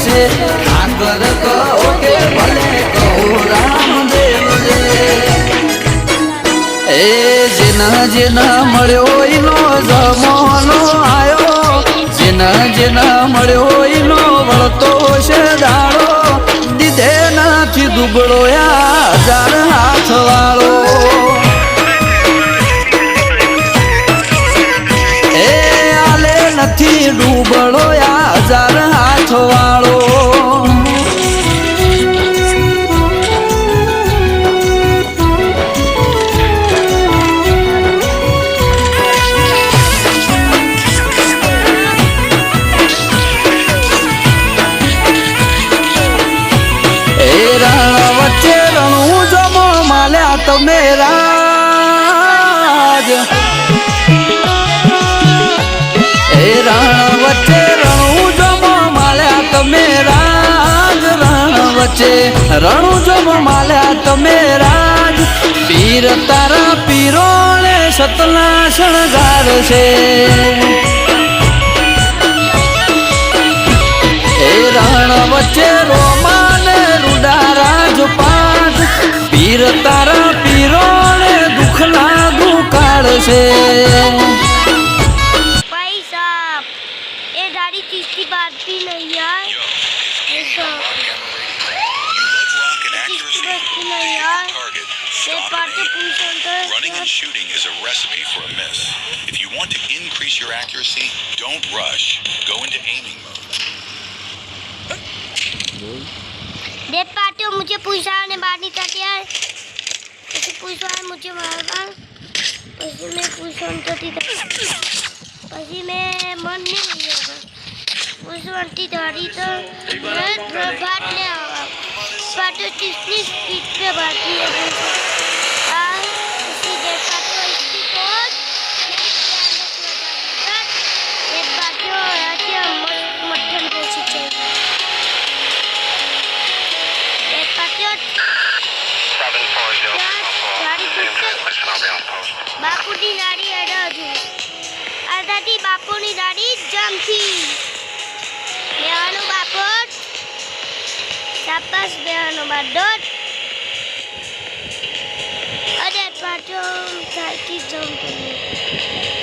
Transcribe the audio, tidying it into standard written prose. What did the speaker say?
છે આગળ કહો કે ભલે કહો રામદેવ એ જેના જેના મળ્યો એનો જમાનો આવ્યો જેના મળ્યો એનો વળતો છે દાડો દીધે નથી દુબળો હજાર હાથ વાળો એ આલે નથી ડૂબળો હજાર હાથ વાળો વચ્ચે રણું જમો માલ્યા તમે રાજ એ રણ વચ્ચે રણું જમો માલ્યા તમે રાજ રણ વચ્ચે રણું જમો માલ્યા તમે રાજ પીર તારા પીરોને સતના શણગાર છે એ રણ વચ્ચે રોમાને રૂડા રાજપાટ પીર તારા પીરોને દુખના દુકાળ છે भाई साहब ये गाड़ी किसकी बात भी नहीं यार किसकी बस्ती नहीं यार ये पार्टी पुलिस अंदर Running and shooting is a recipe for a miss. If you want to increase your accuracy, don't rush. Go into aiming mode. देख पार्टी मुझे पूछा ने बात नहीं करती यार ऐसे पूछा है मुझे मारवा ऐसे मैं पूछा करती પછી મેં મન નહીં લઈ પૂછવાથી दाढ़ी तो मैं भाग ले आवा पार्टी कितनी स्पीड पे भागी है इसी देखा तो इसकी कोच एक बाजू ऐसे मट्ठन जैसी चाहिए एक बाजू બાપુની દાઢી અડે હજુ આદાથી બાપુની દાઢી જમથી બેવાનો બાપોટ સાપાસ બેવાનો બાદોટ અરે પાછો સાચી જમ કરી